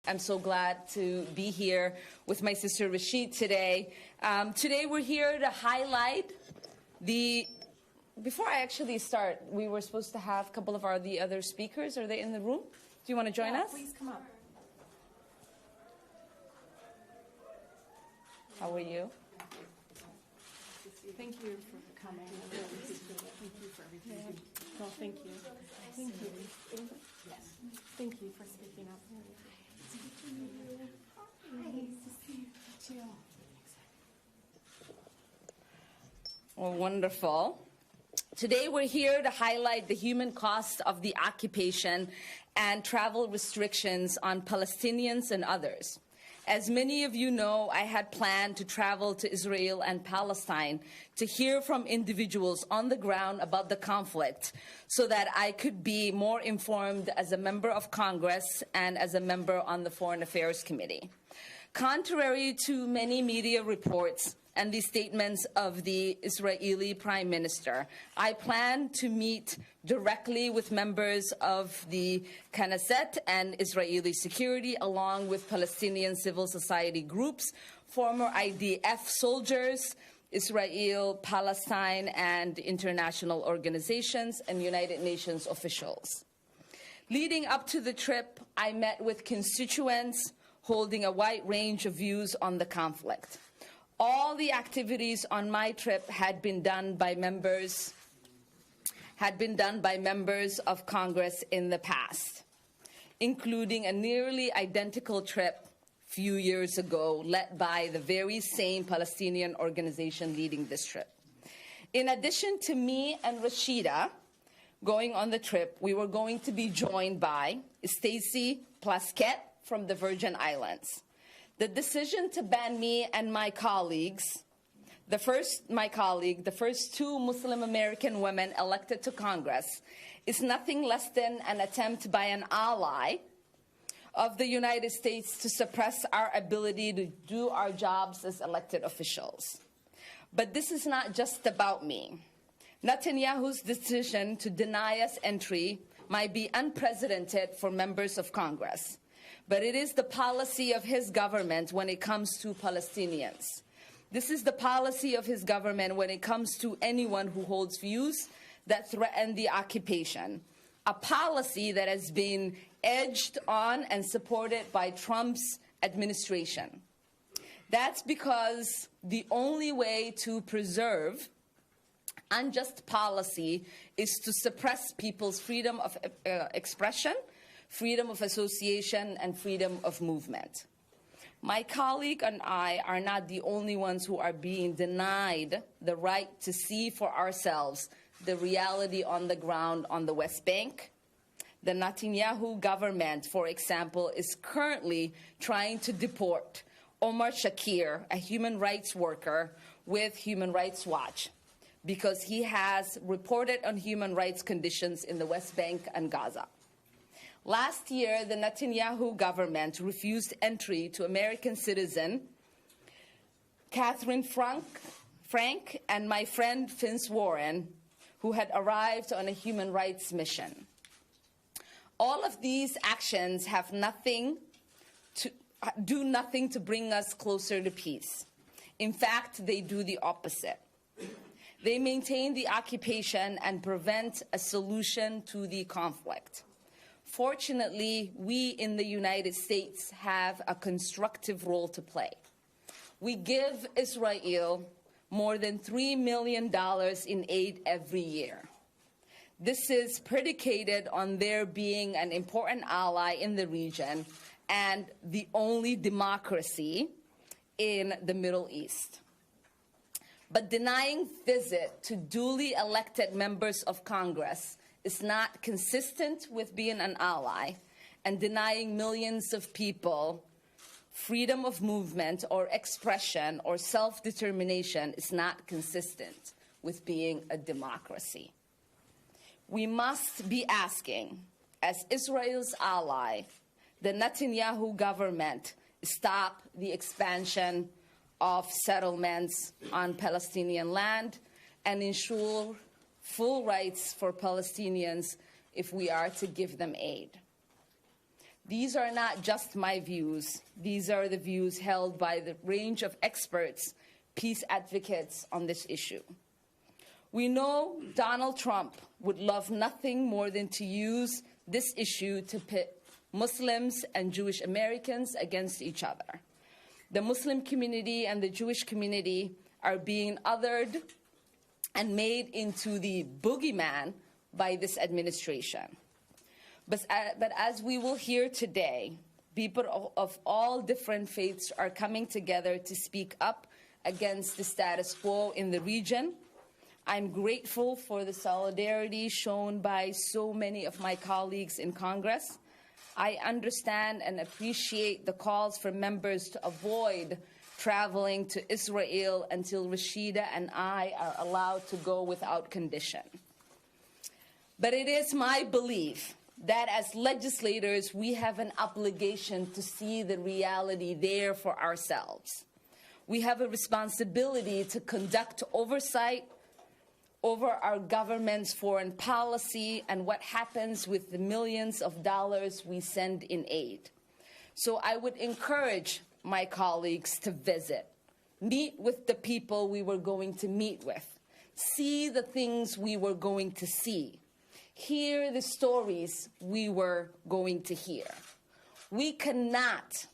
I'm so glad to be here with my sister Rashida today. Today we're here to highlight before I actually start, we were supposed to have a couple of the other speakers. Are they in the room? Do you want to join us? Please come up. How are you? Thank you for coming. Thank you for everything. Well, thank you. Thank you. Yes. Thank you for speaking up. Well, wonderful. Today we're here to highlight the human cost of the occupation and travel restrictions on Palestinians and others. As many of you know, I had planned to travel to Israel and Palestine to hear from individuals on the ground about the conflict so that I could be more informed as a member of Congress and as a member on the Foreign Affairs Committee. Contrary to many media reports and the statements of the Israeli Prime Minister, I plan to meet directly with members of the Knesset and Israeli security, along with Palestinian civil society groups, former IDF soldiers, Israel, Palestine, and international organizations, and United Nations officials. Leading up to the trip, I met with constituents holding a wide range of views on the conflict. All the activities on my trip had been done by members of Congress in the past, including a nearly identical trip a few years ago led by the very same Palestinian organization leading this trip. In addition to me and Rashida going on the trip, we were going to be joined by Stacy Plaskett from the Virgin Islands. The decision to ban me and my colleagues, the first two Muslim American women elected to Congress, is nothing less than an attempt by an ally of the United States to suppress our ability to do our jobs as elected officials. But this is not just about me. Netanyahu's decision to deny us entry might be unprecedented for members of Congress, but it is the policy of his government when it comes to Palestinians. This is the policy of his government when it comes to anyone who holds views that threaten the occupation, a policy that has been edged on and supported by Trump's administration. That's because the only way to preserve unjust policy is to suppress people's freedom of expression, freedom of association, and freedom of movement. My colleague and I are not the only ones who are being denied the right to see for ourselves the reality on the ground on the West Bank. The Netanyahu government, for example, is currently trying to deport Omar Shakir, a human rights worker with Human Rights Watch, because he has reported on human rights conditions in the West Bank and Gaza. Last year, the Netanyahu government refused entry to American citizen Catherine Frank and my friend Vince Warren, who had arrived on a human rights mission. All of these actions have do nothing to bring us closer to peace. In fact, they do the opposite. They maintain the occupation and prevent a solution to the conflict. Fortunately, we in the United States have a constructive role to play. We give Israel more than $3 million in aid every year. This is predicated on their being an important ally in the region and the only democracy in the Middle East. But denying visit to duly elected members of Congress is not consistent with being an ally, and denying millions of people freedom of movement or expression or self-determination is not consistent with being a democracy. We must be asking, as Israel's ally, the Netanyahu government stop the expansion of settlements on Palestinian land and ensure full rights for Palestinians if we are to give them aid. These are not just my views. These are the views held by the range of experts, peace advocates on this issue. We know Donald Trump would love nothing more than to use this issue to pit Muslims and Jewish Americans against each other. The Muslim community and the Jewish community are being othered and made into the boogeyman by this administration. But as we will hear today, people of all different faiths are coming together to speak up against the status quo in the region. I'm grateful for the solidarity shown by so many of my colleagues in Congress. I understand and appreciate the calls for members to avoid traveling to Israel until Rashida and I are allowed to go without condition. But it is my belief that as legislators, we have an obligation to see the reality there for ourselves. We have a responsibility to conduct oversight over our government's foreign policy and what happens with the millions of dollars we send in aid. So I would encourage my colleagues to visit, meet with the people we were going to meet with, see the things we were going to see, hear the stories we were going to hear. We cannot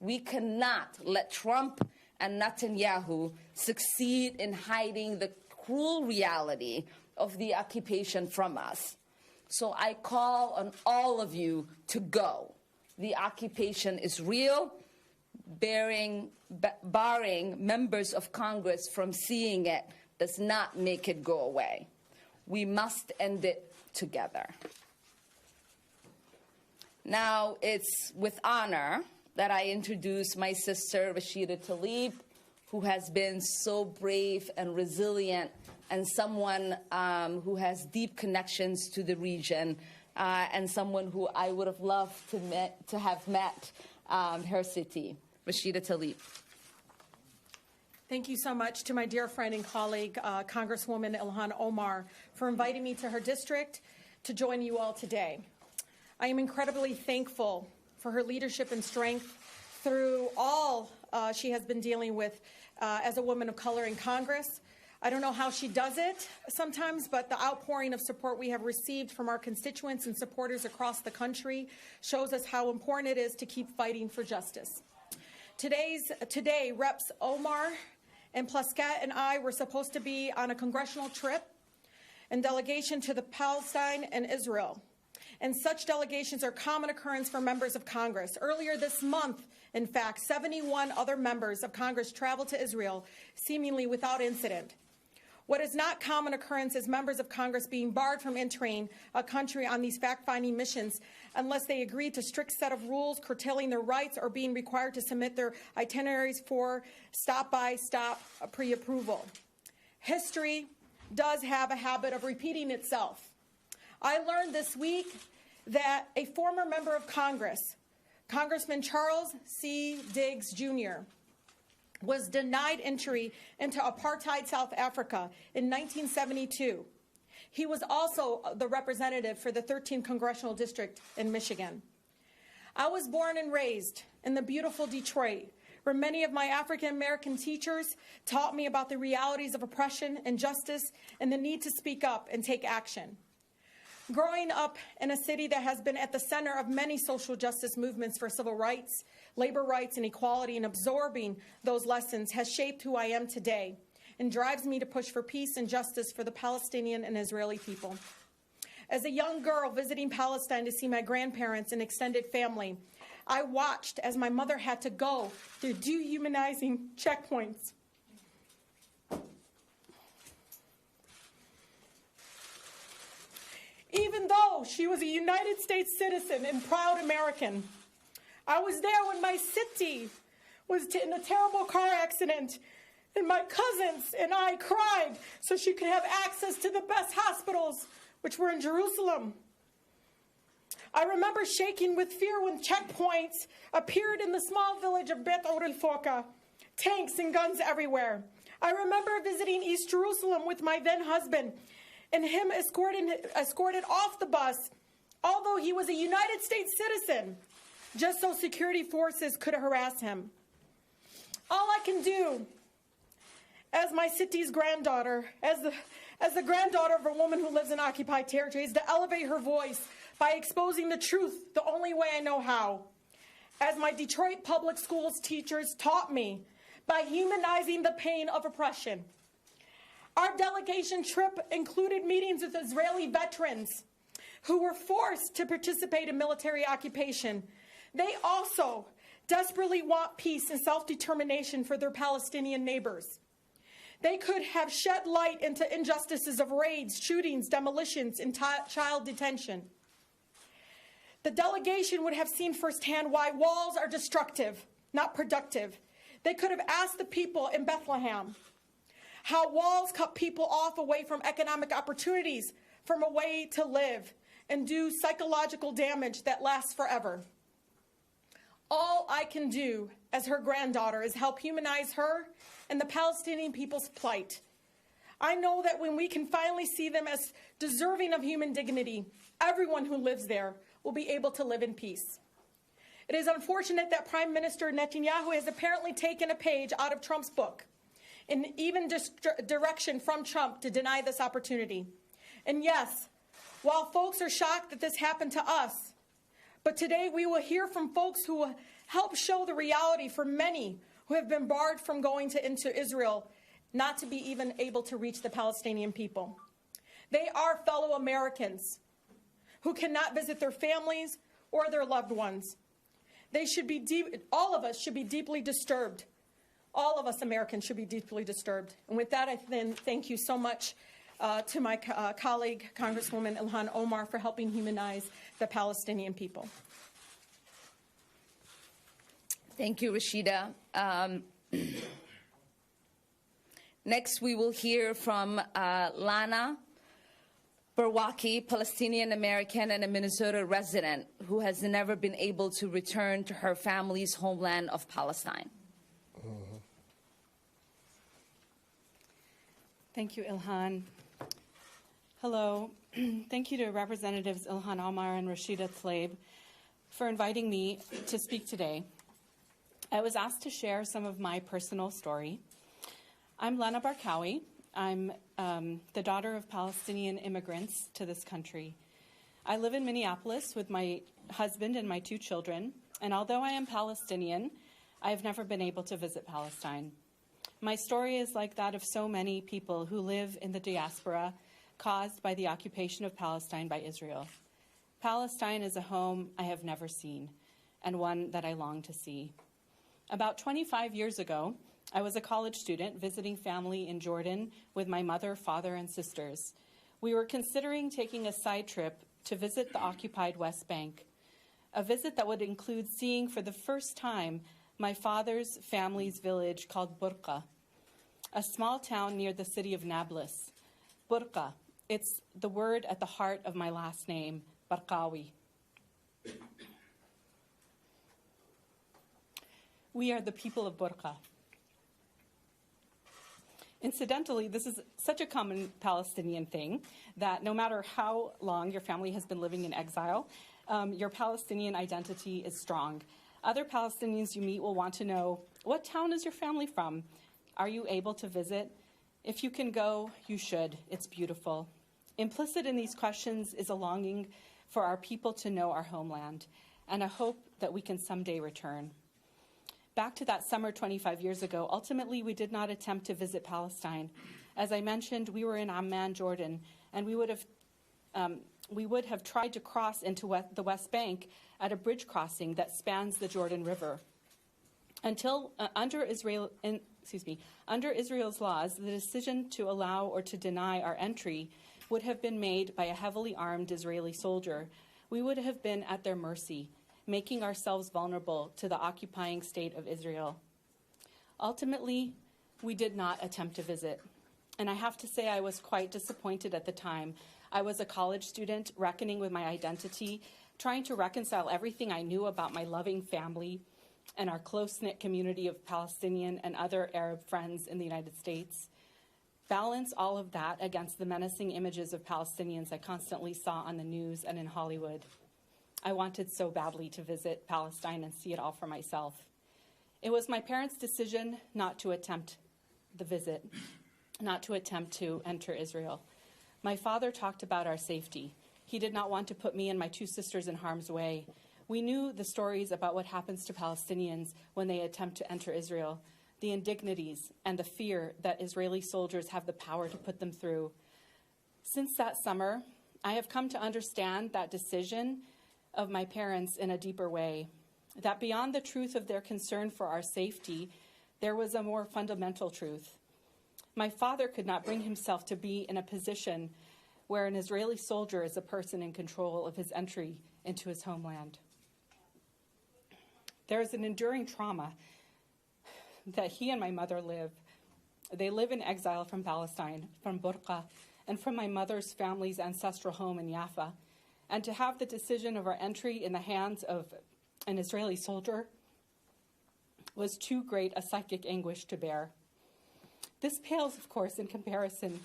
let Trump and Netanyahu succeed in hiding the cruel reality of the occupation from us. So I call on all of you to go. The occupation is real, barring members of Congress from seeing it does not make it go away. We must end it together. Now it's with honor that I introduce my sister, Rashida Tlaib, who has been so brave and resilient and someone who has deep connections to the region and someone who I would have loved to have met her city. Rashida Tlaib. Thank you so much to my dear friend and colleague, Congresswoman Ilhan Omar, for inviting me to her district to join you all today. I am incredibly thankful for her leadership and strength through all she has been dealing with as a woman of color in Congress. I don't know how she does it sometimes, but the outpouring of support we have received from our constituents and supporters across the country shows us how important it is to keep fighting for justice. Today, Reps Omar and Plascat and I were supposed to be on a congressional trip and delegation to the Palestine and Israel. And such delegations are common occurrence for members of Congress. Earlier this month, in fact, 71 other members of Congress traveled to Israel, seemingly without incident. What is not common occurrence is members of Congress being barred from entering a country on these fact-finding missions unless they agree to strict set of rules curtailing their rights or being required to submit their itineraries for stop-by-stop pre-approval. History does have a habit of repeating itself. I learned this week that a former member of Congress, Congressman Charles C. Diggs, Jr., was denied entry into apartheid South Africa in 1972. He was also the representative for the 13th Congressional District in Michigan. I was born and raised in the beautiful Detroit, where many of my African-American teachers taught me about the realities of oppression, injustice, and the need to speak up and take action. Growing up in a city that has been at the center of many social justice movements for civil rights, labor rights, and equality, and absorbing those lessons has shaped who I am today and drives me to push for peace and justice for the Palestinian and Israeli people. As a young girl visiting Palestine to see my grandparents and extended family, I watched as my mother had to go through dehumanizing checkpoints. Even though she was a United States citizen and proud American, I was there when my city was in a terrible car accident, and my cousins and I cried so she could have access to the best hospitals, which were in Jerusalem. I remember shaking with fear when checkpoints appeared in the small village of Bet Or el-Foka, tanks and guns everywhere. I remember visiting East Jerusalem with my then husband, and him escorted off the bus, although he was a United States citizen, just so security forces could harass him. All I can do as my city's granddaughter, as the granddaughter of a woman who lives in occupied territory, is to elevate her voice by exposing the truth the only way I know how. As my Detroit public schools teachers taught me, by humanizing the pain of oppression. Our delegation trip included meetings with Israeli veterans who were forced to participate in military occupation. They also desperately want peace and self-determination for their Palestinian neighbors. They could have shed light into injustices of raids, shootings, demolitions, and child detention. The delegation would have seen firsthand why walls are destructive, not productive. They could have asked the people in Bethlehem how walls cut people off away from economic opportunities, from a way to live, and do psychological damage that lasts forever. All I can do as her granddaughter is help humanize her and the Palestinian people's plight. I know that when we can finally see them as deserving of human dignity, everyone who lives there will be able to live in peace. It is unfortunate that Prime Minister Netanyahu has apparently taken a page out of Trump's book, and even direction from Trump to deny this opportunity. And yes, while folks are shocked that this happened to us, but today we will hear from folks who will help show the reality for many who have been barred from going into Israel, not to be even able to reach the Palestinian people. They are fellow Americans who cannot visit their families or their loved ones. They should be all of us should be deeply disturbed. All of us Americans should be deeply disturbed. And with that, I then thank you so much to my colleague, Congresswoman Ilhan Omar, for helping humanize the Palestinian people. Thank you, Rashida. Next, we will hear from Lana Barkawi, Palestinian American and a Minnesota resident who has never been able to return to her family's homeland of Palestine. Thank you, Ilhan. Hello. Thank you to Representatives Ilhan Omar and Rashida Tlaib for inviting me to speak today. I was asked to share some of my personal story. I'm Lana Barkawi. I'm the daughter of Palestinian immigrants to this country. I live in Minneapolis with my husband and my 2 children, and although I am Palestinian, I have never been able to visit Palestine. My story is like that of so many people who live in the diaspora caused by the occupation of Palestine by Israel. Palestine is a home I have never seen, and one that I long to see. About 25 years ago, I was a college student visiting family in Jordan with my mother, father, and sisters. We were considering taking a side trip to visit the occupied West Bank, a visit that would include seeing for the first time my father's family's village called Burqa, a small town near the city of Nablus. Burqa, it's the word at the heart of my last name, Barkawi. We are the people of Burqa. Incidentally, this is such a common Palestinian thing that no matter how long your family has been living in exile, your Palestinian identity is strong. Other Palestinians you meet will want to know, what town is your family from? Are you able to visit? If you can go, you should. It's beautiful. Implicit in these questions is a longing for our people to know our homeland and a hope that we can someday return. Back to that summer 25 years ago, ultimately we did not attempt to visit Palestine. As I mentioned, we were in Amman, Jordan, and we would have tried to cross into the West Bank at a bridge crossing that spans the Jordan River. Until under Israel's laws, the decision to allow or to deny our entry would have been made by a heavily armed Israeli soldier. We would have been at their mercy, making ourselves vulnerable to the occupying state of Israel. Ultimately, we did not attempt to visit. And I have to say I was quite disappointed at the time. I was a college student, reckoning with my identity, trying to reconcile everything I knew about my loving family and our close-knit community of Palestinian and other Arab friends in the United States. Balance all of that against the menacing images of Palestinians I constantly saw on the news and in Hollywood. I wanted so badly to visit Palestine and see it all for myself. It was my parents' decision not to attempt the visit, not to attempt to enter Israel. My father talked about our safety. He did not want to put me and my two sisters in harm's way. We knew the stories about what happens to Palestinians when they attempt to enter Israel, the indignities and the fear that Israeli soldiers have the power to put them through. Since that summer, I have come to understand that decision of my parents in a deeper way, that beyond the truth of their concern for our safety, there was a more fundamental truth. My father could not bring himself to be in a position where an Israeli soldier is a person in control of his entry into his homeland. There is an enduring trauma that he and my mother live. They live in exile from Palestine, from Burqa, and from my mother's family's ancestral home in Jaffa. And to have the decision of our entry in the hands of an Israeli soldier was too great a psychic anguish to bear. This pales, of course, in comparison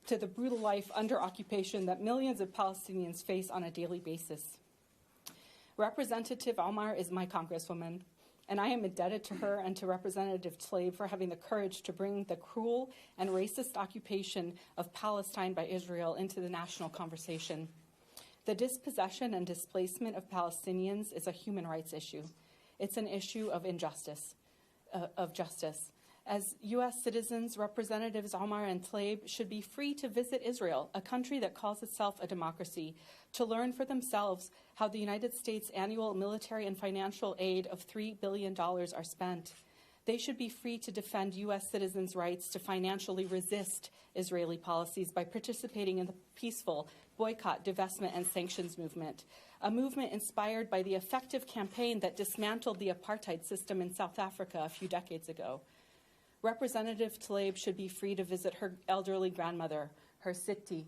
to the brutal life under occupation that millions of Palestinians face on a daily basis. Representative Omar is my Congresswoman, and I am indebted to her and to Representative Tlaib for having the courage to bring the cruel and racist occupation of Palestine by Israel into the national conversation. The dispossession and displacement of Palestinians is a human rights issue. It's an issue of injustice, of justice. As U.S. citizens, Representatives Omar and Tlaib should be free to visit Israel, a country that calls itself a democracy, to learn for themselves how the United States' annual military and financial aid of $3 billion are spent. They should be free to defend U.S. citizens' rights to financially resist Israeli policies by participating in the peaceful boycott, divestment, and sanctions movement, a movement inspired by the effective campaign that dismantled the apartheid system in South Africa a few decades ago. Representative Tlaib should be free to visit her elderly grandmother, her Siti.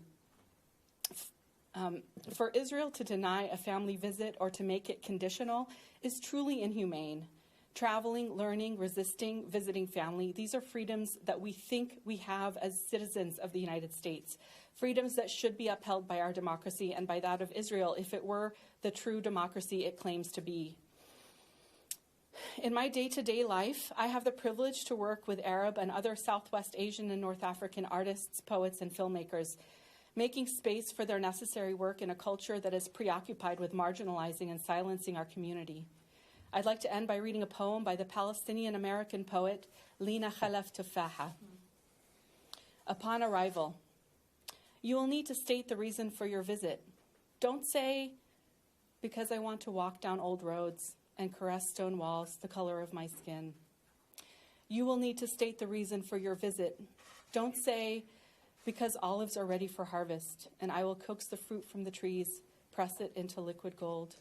For Israel to deny a family visit or to make it conditional is truly inhumane. Traveling, learning, resisting, visiting family, these are freedoms that we think we have as citizens of the United States, freedoms that should be upheld by our democracy and by that of Israel if it were the true democracy it claims to be. In my day-to-day life, I have the privilege to work with Arab and other Southwest Asian and North African artists, poets, and filmmakers, making space for their necessary work in a culture that is preoccupied with marginalizing and silencing our community. I'd like to end by reading a poem by the Palestinian-American poet Lina Tufaha. Upon arrival, you will need to state the reason for your visit. Don't say, because I want to walk down old roads and caress stone walls the color of my skin. You will need to state the reason for your visit. Don't say, because olives are ready for harvest, and I will coax the fruit from the trees, press it into liquid gold.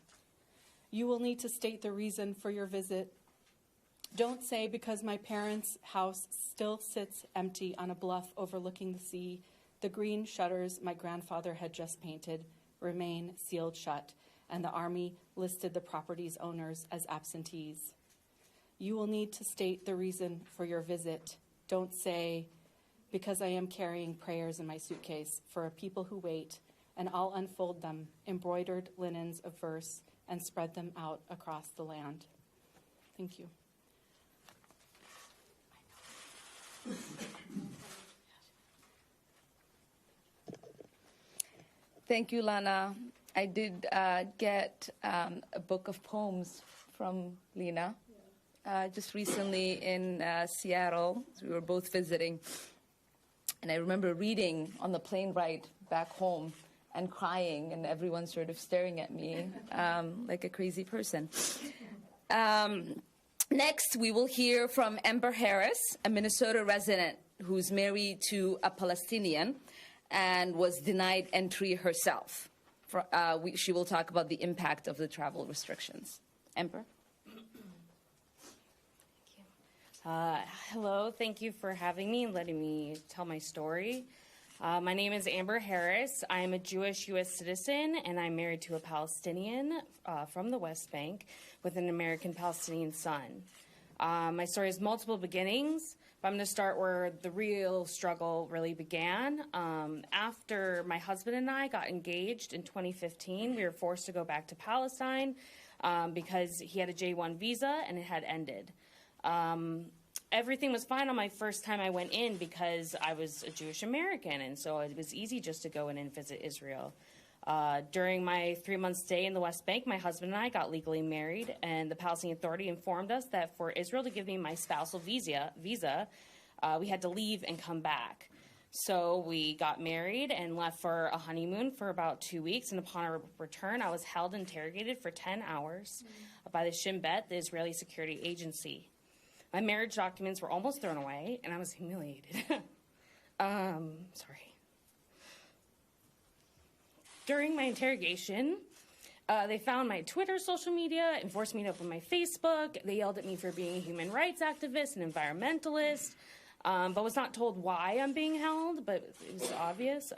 You will need to state the reason for your visit. Don't say, because my parents' house still sits empty on a bluff overlooking the sea, the green shutters my grandfather had just painted remain sealed shut, and the army listed the property's owners as absentees. You will need to state the reason for your visit. Don't say, because I am carrying prayers in my suitcase for a people who wait, and I'll unfold them, embroidered linens of verse, and spread them out across the land. Thank you. Thank you, Lana. I did get a book of poems from Lina just recently in Seattle. So we were both visiting. And I remember reading on the plane ride back home and crying, and everyone sort of staring at me like a crazy person. Next, we will hear from Amber Harris, a Minnesota resident who's married to a Palestinian and was denied entry herself. She will talk about the impact of the travel restrictions. Amber? Hello, thank you for having me and letting me tell my story. My name is Amber Harris. I am a Jewish U.S. citizen, and I'm married to a Palestinian from the West Bank with an American-Palestinian son. My story has multiple beginnings, but I'm going to start where the real struggle really began. After my husband and I got engaged in 2015, we were forced to go back to Palestine because he had a J-1 visa and it had ended. Everything was fine on my first time I went in because I was a Jewish American, and so it was easy just to go in and visit Israel. During my 3-month stay in the West Bank, my husband and I got legally married, and the Palestinian Authority informed us that for Israel to give me my spousal visa, we had to leave and come back. So we got married and left for a honeymoon for about 2 weeks, and upon our return, I was held and interrogated for 10 hours by the Shin Bet, the Israeli security agency. My marriage documents were almost thrown away, and I was humiliated. Sorry. During my interrogation, they found my Twitter, social media, and forced me to open my Facebook. They yelled at me for being a human rights activist and environmentalist, but was not told why I'm being held, but it was obvious.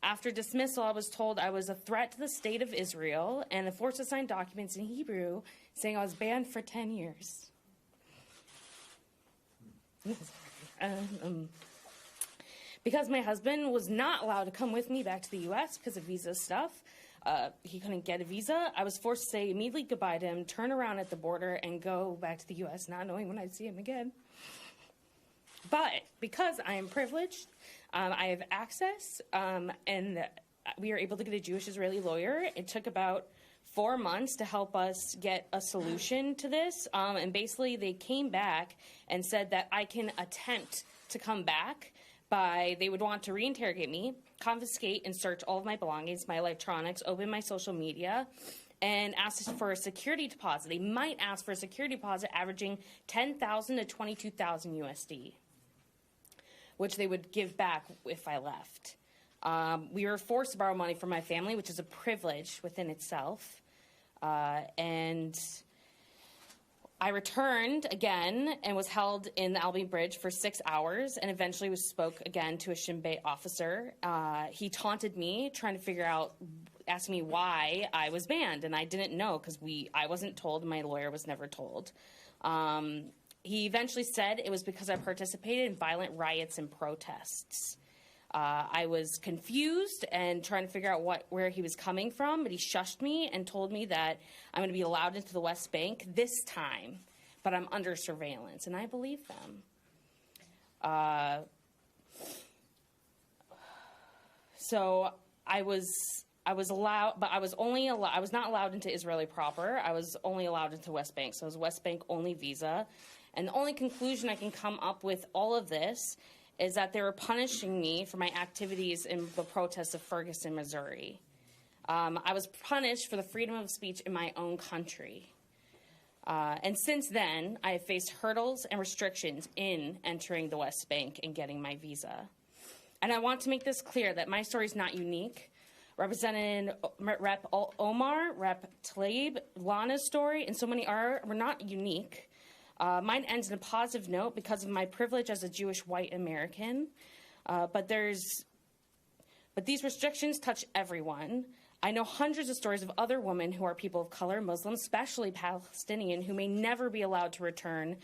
After dismissal, I was told I was a threat to the state of Israel and forced to sign documents in Hebrew saying I was banned for 10 years. Because my husband was not allowed to come with me back to the U.S. because of visa stuff, he couldn't get a visa. I was forced to say immediately goodbye to him, turn around at the border, and go back to the U.S., not knowing when I'd see him again. But because I am privileged, I have access, and we were able to get a Jewish Israeli lawyer. It took about 4 months to help us get a solution to this, and basically they came back and said that I can attempt to come back they would want to reinterrogate me, confiscate and search all of my belongings, my electronics, open my social media, and ask for a security deposit. They might ask for a security deposit averaging $10,000 to $22,000 USD, which they would give back if I left. We were forced to borrow money from my family, which is a privilege within itself. And I returned again and was held in the Albany Bridge for 6 hours and eventually spoke again to a Shin Bet officer. He taunted me, trying to ask me why I was banned, and I didn't know because I wasn't told, and my lawyer was never told. He eventually said it was because I participated in violent riots and protests. I was confused and trying to figure out where he was coming from, but he shushed me and told me that I'm going to be allowed into the West Bank this time, but I'm under surveillance, and I believe them. So I was allowed, but I was not allowed into Israeli proper. I was only allowed into West Bank, so it was West Bank only visa. And the only conclusion I can come up with all of this is that they were punishing me for my activities in the protests of Ferguson, Missouri. I was punished for the freedom of speech in my own country. And since then, I have faced hurdles and restrictions in entering the West Bank and getting my visa. And I want to make this clear that my story is not unique. Representative Rep Omar, Rep Tlaib, Lana's story, and so many were not unique. Mine ends in a positive note because of my privilege as a Jewish white American. But these restrictions touch everyone. I know hundreds of stories of other women who are people of color, Muslims, especially Palestinian, who may never be allowed to return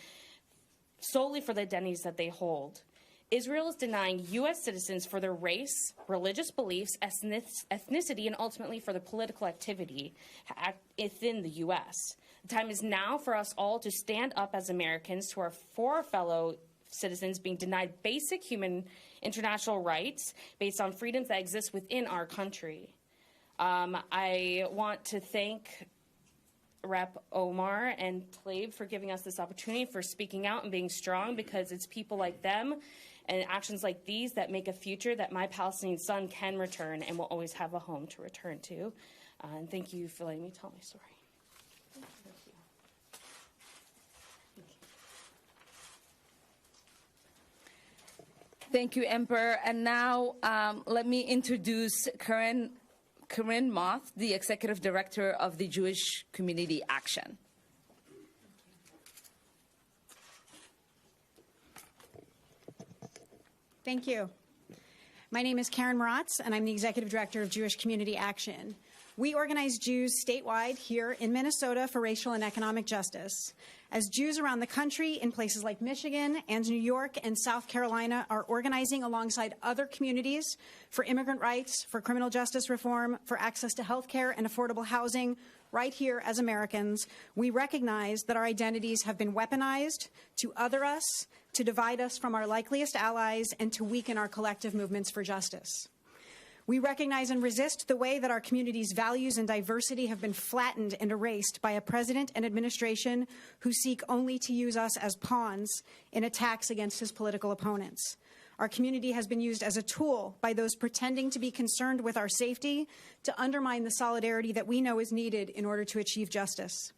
solely for the identities that they hold. Israel is denying U.S. citizens for their race, religious beliefs, ethnicity, and ultimately for their political activity within the U.S. The time is now for us all to stand up as Americans for our fellow citizens being denied basic human international rights based on freedoms that exist within our country. I want to thank Rep Omar and Tlaib for giving us this opportunity, for speaking out and being strong, because it's people like them and actions like these that make a future that my Palestinian son can return and will always have a home to return to. And thank you for letting me tell my story. Thank you, Emperor. And now let me introduce Corinne Moth, the Executive Director of the Jewish Community Action. Thank you. My name is Karen Moratz, and I'm the Executive Director of Jewish Community Action. We organize Jews statewide here in Minnesota for racial and economic justice. As Jews around the country in places like Michigan and New York and South Carolina are organizing alongside other communities for immigrant rights, for criminal justice reform, for access to health care and affordable housing, right here as Americans, we recognize that our identities have been weaponized to other us, to divide us from our likeliest allies, and to weaken our collective movements for justice. We recognize and resist the way that our community's values and diversity have been flattened and erased by a president and administration who seek only to use us as pawns in attacks against his political opponents. Our community has been used as a tool by those pretending to be concerned with our safety to undermine the solidarity that we know is needed in order to achieve justice.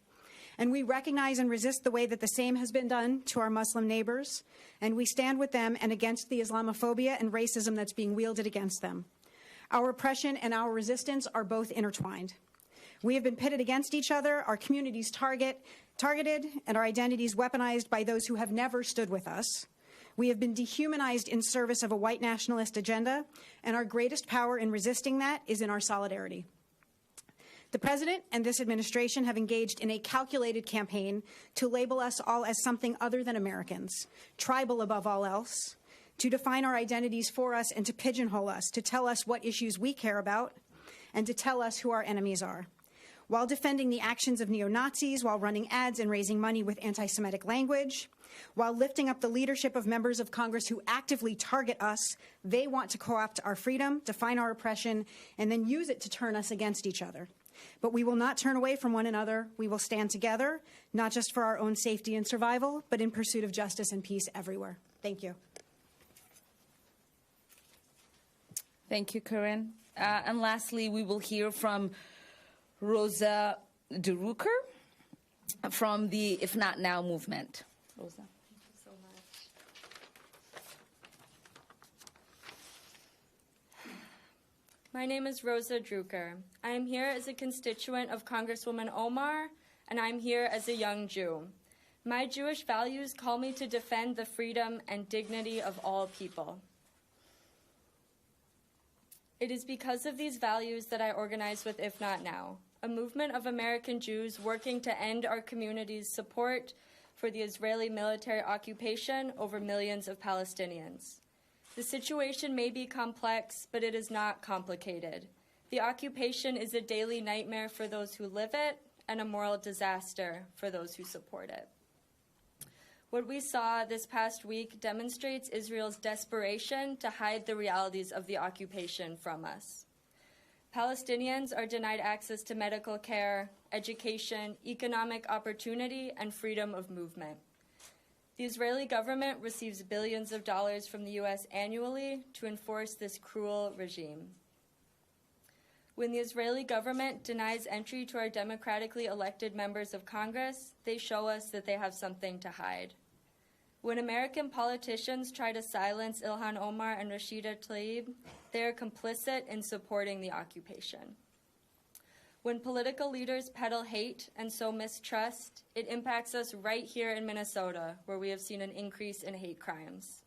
And we recognize and resist the way that the same has been done to our Muslim neighbors, and we stand with them and against the Islamophobia and racism that's being wielded against them. Our oppression and our resistance are both intertwined. We have been pitted against each other, our communities targeted, and our identities weaponized by those who have never stood with us. We have been dehumanized in service of a white nationalist agenda, and our greatest power in resisting that is in our solidarity. The President and this administration have engaged in a calculated campaign to label us all as something other than Americans, tribal above all else, to define our identities for us and to pigeonhole us, to tell us what issues we care about, and to tell us who our enemies are. While defending the actions of neo-Nazis, while running ads and raising money with anti-Semitic language, while lifting up the leadership of members of Congress who actively target us, they want to co-opt our freedom, define our oppression, and then use it to turn us against each other. But we will not turn away from one another. We will stand together, not just for our own safety and survival, but in pursuit of justice and peace everywhere. Thank you. Thank you, Corinne. And lastly, we will hear from Rosa DeRucker from the If Not Now movement. Rosa. Thank you so much. My name is Rosa Drucker. I am here as a constituent of Congresswoman Omar, and I'm here as a young Jew. My Jewish values call me to defend the freedom and dignity of all people. It is because of these values that I organize with If Not Now, a movement of American Jews working to end our community's support for the Israeli military occupation over millions of Palestinians. The situation may be complex, but it is not complicated. The occupation is a daily nightmare for those who live it and a moral disaster for those who support it. What we saw this past week demonstrates Israel's desperation to hide the realities of the occupation from us. Palestinians are denied access to medical care, education, economic opportunity, and freedom of movement. The Israeli government receives billions of dollars from the U.S. annually to enforce this cruel regime. When the Israeli government denies entry to our democratically elected members of Congress, they show us that they have something to hide. When American politicians try to silence Ilhan Omar and Rashida Tlaib, they are complicit in supporting the occupation. When political leaders peddle hate and sow mistrust, it impacts us right here in Minnesota, where we have seen an increase in hate crimes.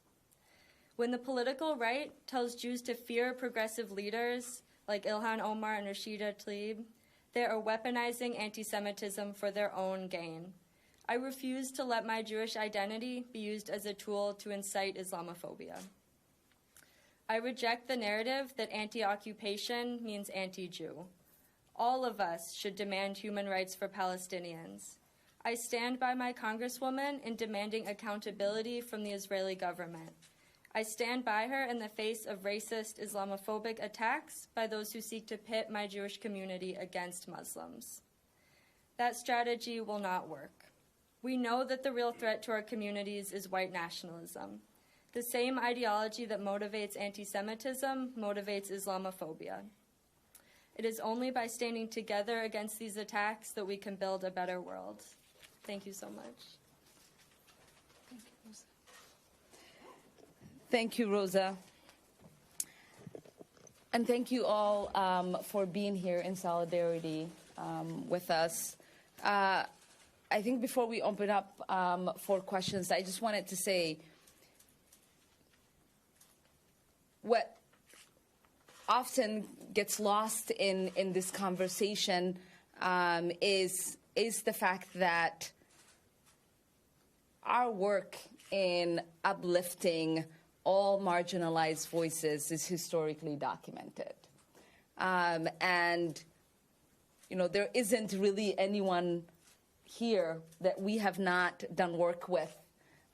When the political right tells Jews to fear progressive leaders like Ilhan Omar and Rashida Tlaib, they are weaponizing anti-Semitism for their own gain. I refuse to let my Jewish identity be used as a tool to incite Islamophobia. I reject the narrative that anti-occupation means anti-Jew. All of us should demand human rights for Palestinians. I stand by my Congresswoman in demanding accountability from the Israeli government. I stand by her in the face of racist Islamophobic attacks by those who seek to pit my Jewish community against Muslims. That strategy will not work. We know that the real threat to our communities is white nationalism. The same ideology that motivates anti-Semitism motivates Islamophobia. It is only by standing together against these attacks that we can build a better world. Thank you so much. Thank you, Rosa. And thank you all for being here in solidarity with us. I think before we open up for questions, I just wanted to say what often gets lost in this conversation is the fact that our work in uplifting all marginalized voices is historically documented. And, you know, there isn't really anyone here that we have not done work with.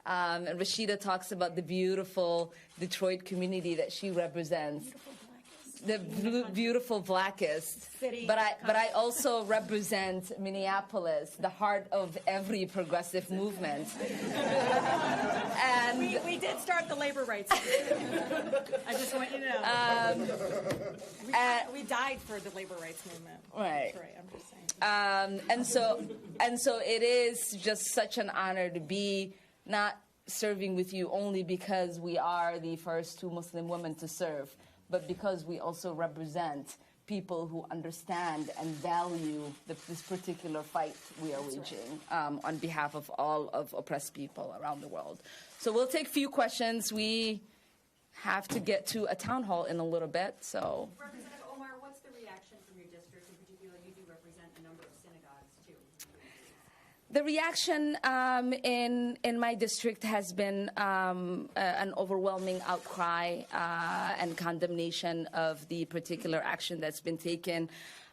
And Rashida talks about the beautiful Detroit community that she represents. The beautiful blackest city, but I also represent Minneapolis, the heart of every progressive movement. And we did start the labor rights movement. I just want you to know. We died for the labor rights movement. Right. That's right. I'm just saying. And so it is just such an honor to be not serving with you only because we are the first two Muslim women to serve, but because we also represent people who understand and value this particular fight we are waging on behalf of all of oppressed people around the world. So we'll take a few questions. We have to get to a town hall in a little bit, so. Representative Omar, what's the reaction from your district? In particular, you do represent a number of synagogues, too. The reaction in my district has been an overwhelming outcry and condemnation of the particular action that's been taken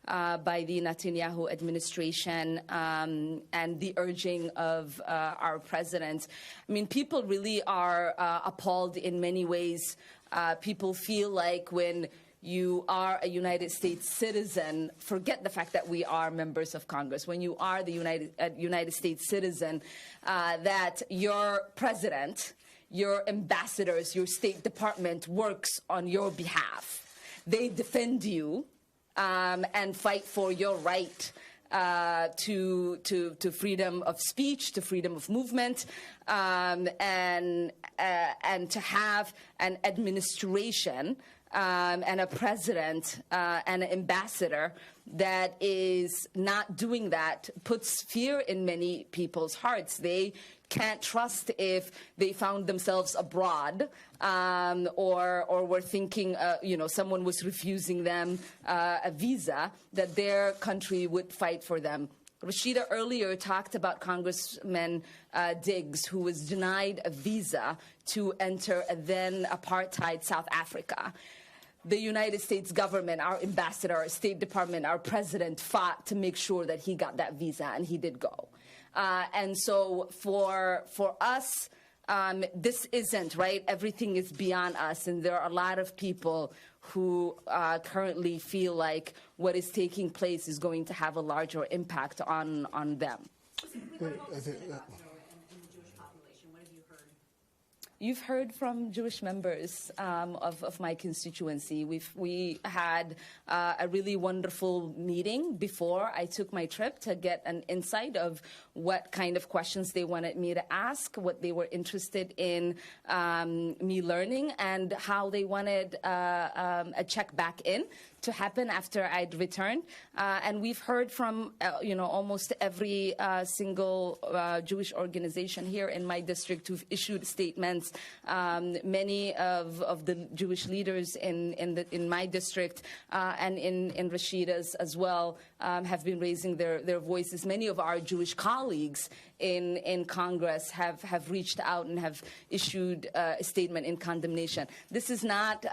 by the Netanyahu administration and the urging of our president. I mean, people really are appalled in many ways. People feel like when you are a United States citizen, forget the fact that we are members of Congress. When you are the United States citizen, that your president, your ambassadors, your State Department works on your behalf. They defend you and fight for your right to freedom of speech, to freedom of movement, and to have an administration and a president and an ambassador that is not doing that puts fear in many people's hearts. They can't trust if they found themselves abroad or were thinking, someone was refusing them a visa, that their country would fight for them. Rashida earlier talked about Congressman Diggs, who was denied a visa to enter a then apartheid South Africa. The United States government, our ambassador, our State Department, our president fought to make sure that he got that visa, and he did go. And so for us, this isn't, right? Everything is beyond us, and there are a lot of people who currently feel like what is taking place is going to have a larger impact on them. You've heard from Jewish members of my constituency. We had a really wonderful meeting before I took my trip to get an insight of what kind of questions they wanted me to ask, what they were interested in me learning, and how they wanted a check back in to happen after I'd returned. And we've heard from, almost every single Jewish organization here in my district who've issued statements. Many of the Jewish leaders in my district and in Rashida's as well have been raising their voices. Many of our Jewish colleagues in Congress have reached out and have issued a statement in condemnation. This is not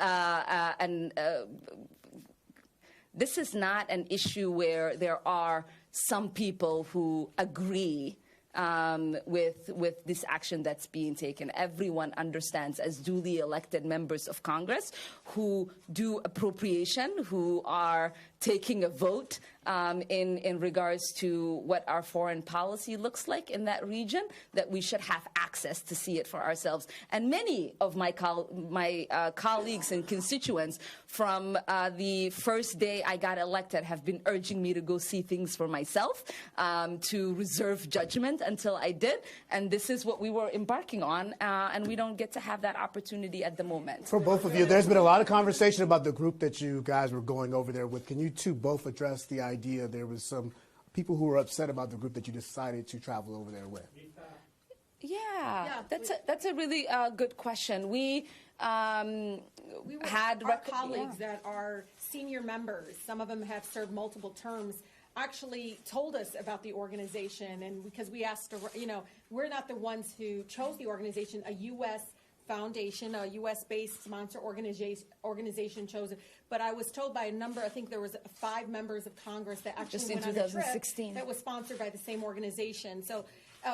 This is not an issue where there are some people who agree with this action that's being taken. Everyone understands, as duly elected members of Congress who do appropriation, who are taking a vote in regards to what our foreign policy looks like in that region, that we should have access to see it for ourselves. And many of my colleagues and constituents from the first day I got elected have been urging me to go see things for myself, to reserve judgment until I did. And this is what we were embarking on, and we don't get to have that opportunity at the moment. For both of you, there's been a lot of conversation about the group that you guys were going over there with. Can you two both address the idea there was some people who were upset about the group that you decided to travel over there with? Yeah, that's a really good question. We had our colleagues that are senior members, some of them have served multiple terms, actually told us about the organization, and because we asked, we're not the ones who chose the organization, a U.S. foundation, a U.S.-based sponsor organization chose it. But I was told by a number, I think there was 5 members of Congress that actually just in went on a 2016 trip that was sponsored by the same organization. So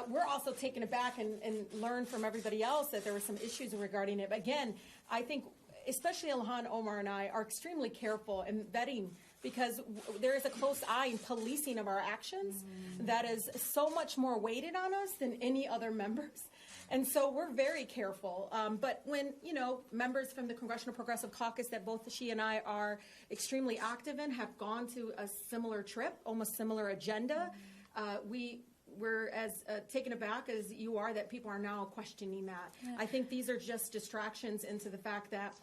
we're also taken aback and learned from everybody else that there were some issues regarding it. But again, I think especially Ilhan Omar and I are extremely careful in vetting, because there is a close eye in policing of our actions that is so much more weighted on us than any other members. And so we're very careful. But when, members from the Congressional Progressive Caucus that both she and I are extremely active in have gone to a similar trip, almost similar agenda, we're as taken aback as you are that people are now questioning that. Yeah. I think these are just distractions into the fact that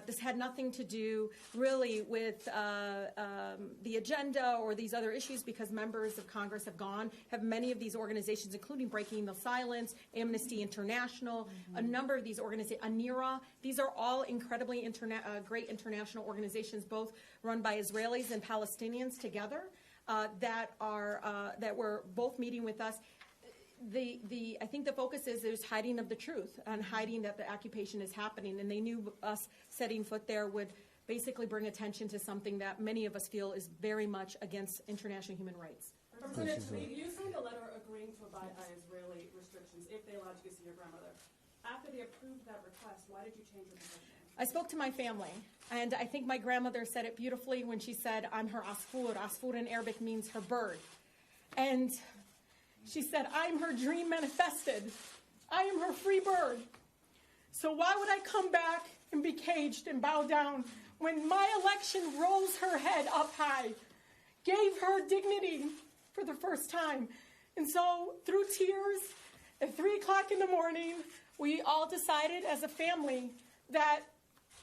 this had nothing to do really with the agenda or these other issues, because members of Congress have many of these organizations, including Breaking the Silence, Amnesty International, a number of these organizations, ANIRA. These are all incredibly great international organizations, both run by Israelis and Palestinians together, that were both meeting with us. I think the focus is hiding of the truth and hiding that the occupation is happening, and they knew us setting foot there would basically bring attention to something that many of us feel is very much against international human rights. Representative Tlaib, you signed a letter agreeing to abide by Israeli restrictions if they allowed you to see your grandmother. After they approved that request, why did you change your position? I spoke to my family, and I think my grandmother said it beautifully when she said, "I'm her asfur." Asfur in Arabic means her bird. And she said, "I'm her dream manifested. I am her free bird. So why would I come back and be caged and bow down when my election rose her head up high, gave her dignity for the first time?" And so through tears at 3 o'clock in the morning, we all decided as a family that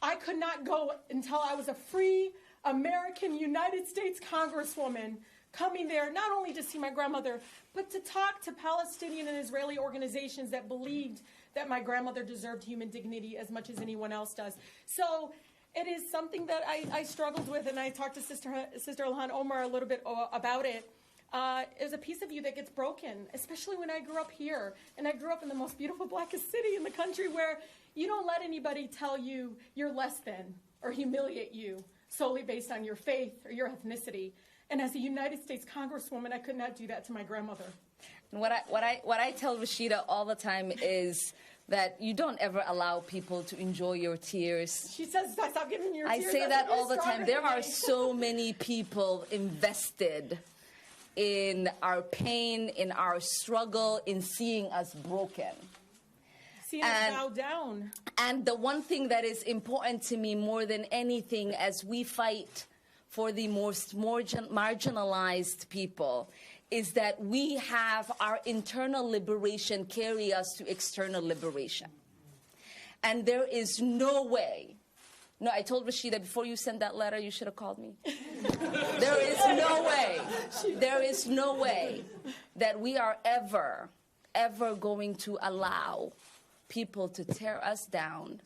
I could not go until I was a free American United States Congresswoman, coming there not only to see my grandmother, but to talk to Palestinian and Israeli organizations that believed that my grandmother deserved human dignity as much as anyone else does. So it is something that I struggled with, and I talked to Sister Ilhan Omar a little bit about it. There's a piece of you that gets broken, especially when I grew up here. And I grew up in the most beautiful, blackest city in the country, where you don't let anybody tell you you're less than or humiliate you solely based on your faith or your ethnicity. And as a United States Congresswoman, I could not do that to my grandmother. What I tell Rashida all the time is that you don't ever allow people to enjoy your tears. She says, "Stop giving your tears." I say that all the time. There are so many people invested in our pain, in our struggle, in seeing us broken. Seeing us bow down. And the one thing that is important to me more than anything as we fight for the most marginalized people is that we have our internal liberation carry us to external liberation. And there is no way. No, I told Rashida, before you send that letter, you should have called me. There is no way that we are ever going to allow people to tear us down,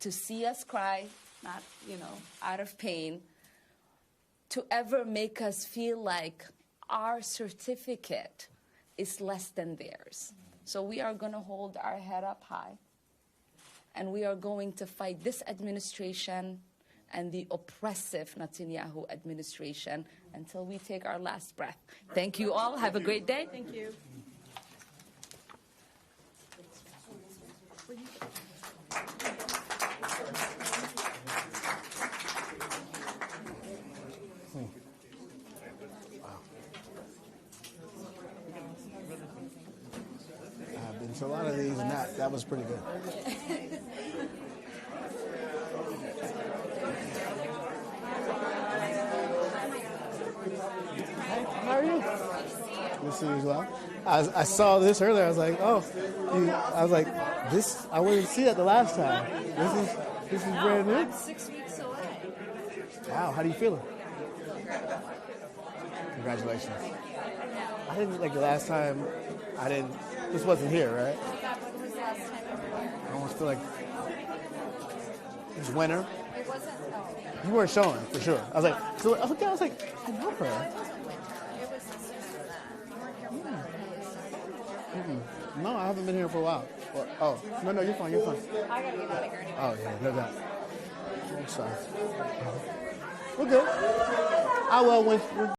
to see us cry, not, out of pain, to ever make us feel like our certificate is less than theirs. So we are going to hold our head up high, and we are going to fight this administration and the oppressive Netanyahu administration until we take our last breath. Thank you all. Have a great day. Thank you. I've been to a lot of these, and that was pretty good. How are you? Good to see you as well. I saw this earlier. I was like, this. I wanted to see that the last time. This is brand new. I'm 6 weeks away. Wow, how do you feel? Congratulations. I didn't like the last time. I didn't This wasn't here, right? When was the last time you were here? I almost feel like it's winter. It wasn't. Oh, You weren't showing for sure. I was like, so I was like, I love her. it was sooner than that. You weren't here for that. No, I haven't been here for a while. Well, oh, no, you're fine. You're fine. I gotta get out of here anyway. Oh yeah, no doubt. I'm sorry. We're good. I will when.